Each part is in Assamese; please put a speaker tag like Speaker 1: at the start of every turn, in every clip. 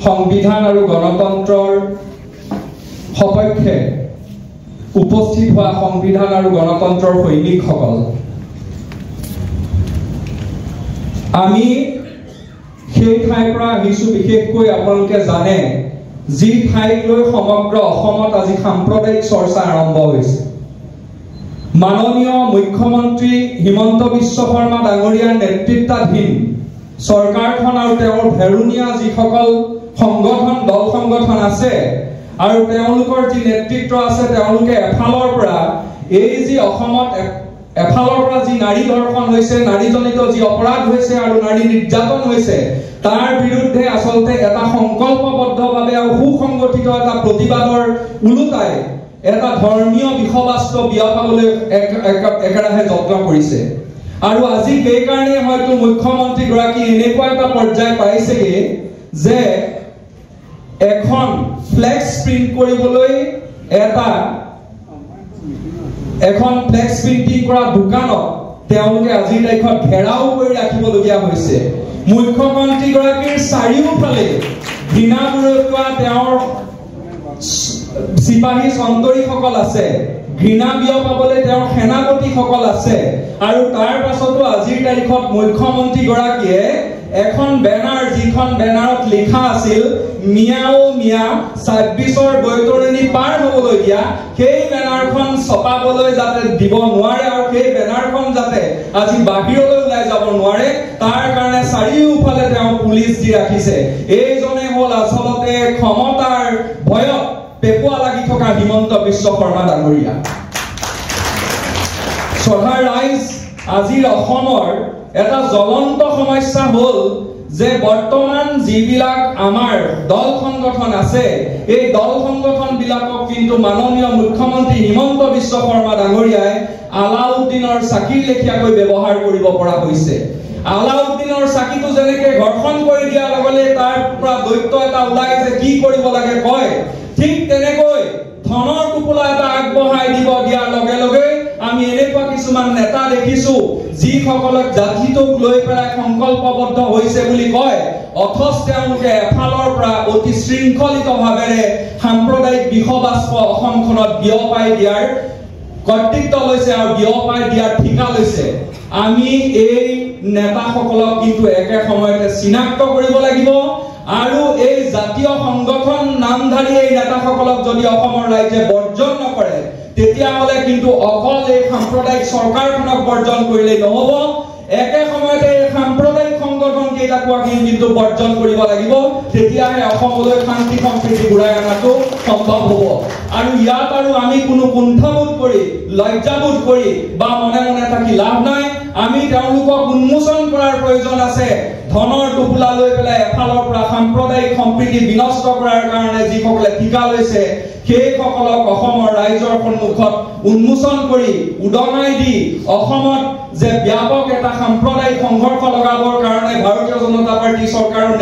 Speaker 1: সংবিধান আৰু গণতন্ত্ৰৰ সপক্ষে উপস্থিত হোৱা সংবিধান আৰু গণতন্ত্ৰৰ সৈনিকসকল, আমি সেই ঠাইৰ পৰা আহিছোঁ। বিশেষকৈ আপোনালোকে জানে যি ঠাইক লৈ সমগ্ৰ অসমত আজি সাম্প্ৰদায়িক চৰ্চা আৰম্ভ হৈছে। মাননীয় মুখ্যমন্ত্ৰী হিমন্ত বিশ্ব শৰ্মা ডাঙৰীয়াৰ নেতৃত্বাধীন চৰকাৰখন আৰু তেওঁৰ ভেৰুনীয়া যিসকল সংগঠন দল সংগঠন আছে আৰু তেওঁলোকৰ যি নেতৃত্ব আছে, তেওঁলোকে এফালৰ পৰা এই যি অসমত এফালৰ পৰা যি নাৰী ধৰ্ষণ হৈছে, নাৰীজনিত যি অপৰাধ হৈছে আৰু নাৰী নিৰ্যাতন হৈছে, তাৰ বিৰুদ্ধে আচলতে এটা সংকল্পবদ্ধভাৱে আৰু সুসংগঠিত এটা প্ৰতিবাদৰ ওলোটাই এটা ধৰ্মীয় বিষবাস্ত্ৰ বিয়পাবলৈ একেৰাহে যত্ন কৰিছে। আৰু আজি সেইকাৰণে হয়তো মুখ্যমন্ত্ৰী গৰাকী এনেকুৱা এটা পৰ্যায় পাইছেগে যে এখন ফ্লেক্স প্ৰিন্ট কৰিবলৈ এখন ফ্লেক্স প্ৰিন্টিং কৰা দোকানত তেওঁলোকে আজিৰ তাৰিখত ঘেৰাও কৰি ৰাখিবলগীয়া হৈছে। মুখ্যমন্ত্ৰী গৰাকীৰ চাৰিওফালে ঘৃণা বিৰোধী তেওঁৰ চিপাহী সন্তৰীসকল আছে, ঘৃণা বিয়পাবলৈ তেওঁৰ সেনাপতিসকল আছে। আৰু তাৰ পাছতো আজিৰ তাৰিখত মুখ্যমন্ত্ৰী গৰাকীয়ে এখন বেনাৰ, যিখন বেনাৰত লিখা আছিল মিয়াও মিয়া ২৬ৰ বৈতৰণি পাৰ হ'বলৈ দিয়া, সেই বেনাৰখন ছপাবলৈ যাতে দিব নোৱাৰে আৰু সেই বেনাৰখন যাতে আজি বাহিৰলৈ ওলাই যাব নোৱাৰে, তাৰ কাৰণে চাৰিওফালে তেওঁ পুলিচ দি ৰাখিছে। এইজনে হ'ল আচলতে ক্ষমতাৰ ভয়ত পেপুৱা লাগি থকা হিমন্ত বিশ্ব শৰ্মা ডাঙৰীয়া। শ্ৰদ্ধাৰ ৰাইজ, আজিৰ অসমৰ এটা জ্বলন্ত সমস্যা হ'ল যে বৰ্তমান যিবিলাক আমাৰ দল সংগঠন আছে, এই দল সংগঠন বিলাকক কিন্তু মাননীয় মুখ্যমন্ত্ৰী হিমন্ত বিশ্ব শৰ্মা ডাঙৰীয়াই আলাউদ্দিনৰ চাকিৰ লেখীয়াকৈ ব্যৱহাৰ কৰিব পৰা হৈছে। আলাউদ্দিনৰ চাকিটো যেনেকে ঘৰ্ষণ কৰি দিয়াৰ লগে তাৰ পৰা দৈত্য এটা ওলাই যে কি কৰিব লাগে কয়, ঠিক তেনেকৈ ধনৰ টোপোলা এটা আগবঢ়াই দিব দিয়াৰ লগে লগে আমি এনেকুৱা কিছুমান নেতা দেখিছো যিসকলক জাতিটোক লৈ পেলাই সংকল্পবদ্ধ হৈছে বুলি কয়, অথচ তেওঁলোকে এফালৰ পৰা অতি শৃংখলিতভাৱে সাম্প্ৰদায়িক বিষবাস্প অসমখনত বিয়পাই দিয়াৰ কৰ্তৃত্ব লৈছে আৰু বিয়পাই দিয়াৰ ঠিকা লৈছে। আমি এই নেতাসকলক কিন্তু একে সময়তে চিনাক্ত কৰিব লাগিব আৰু এই জাতীয় সংগঠন নামধাৰী এই নেতাসকলক যদি অসমৰ ৰাইজে বৰ্জন নকৰে, তেতিয়াহ'লে কিন্তু অকল এই সাম্প্ৰদায়িক চৰকাৰখনক বৰ্জন কৰিলেই নহ'ব, একে সময়তে এই সাম্প্ৰদায়িক সংগঠন কেইটাকো কিন্তু বৰ্জন কৰিব লাগিব। তেতিয়াহে অসমলৈ শান্তি সম্প্ৰীতি ঘূৰাই অনাটো সম্ভৱ হ'ব। আৰু ইয়াত আৰু আমি কোনো কুণ্ঠাবোধ কৰি, লজ্জাবোধ কৰি বা মনে মনে থাকি লাভ নাই। আমি তেওঁলোকক উন্মোচন কৰাৰ প্ৰয়োজন আছে। ধনৰ টোপোলা লৈ পেলাই এফালৰ পৰা সাম্প্ৰদায়িক সম্প্ৰীতি বিনষ্ট কৰাৰ কাৰণে যিসকলে ঠিকা লৈছে, সেইসকলক অসমৰ ৰাইজৰ সন্মুখত উন্মোচন কৰি উদঙাই দি অসমত যে ব্যাপক এটা সাম্প্ৰদায়িক সংঘৰ্ষ লগাবৰ কাৰণে ভাৰতীয় জনতা পাৰ্টি চৰকাৰৰ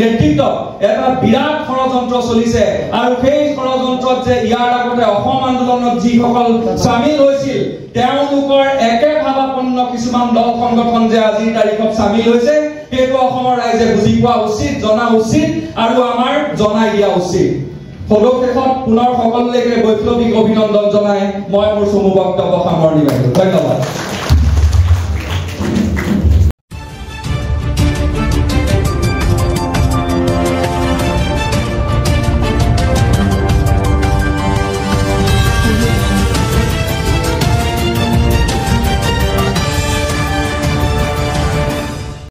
Speaker 1: নেতৃত্বত এটা বিৰাট ষড়যন্ত্ৰ চলিছে। আৰু সেই ষড়যন্ত্ৰত যে ইয়াৰ আগতে অসম আন্দোলনত যিসকল চামিল হৈছিল, তেওঁলোকৰ একে ভাৱাপন্ন কিছুমান দল সংগঠন যে আজিৰ তাৰিখত চামিল হৈছে, সেইটো অসমৰ ৰাইজে বুজি পোৱা উচিত, জনা উচিত আৰু আমাৰ জনাই দিয়া উচিত। সদশেষত পুনৰ সকলোকে বৈপ্লৱিক অভিনন্দন জনাই মই মোৰ চমু বক্তব্য সামৰণি মাৰিলোঁ। ধন্যবাদ।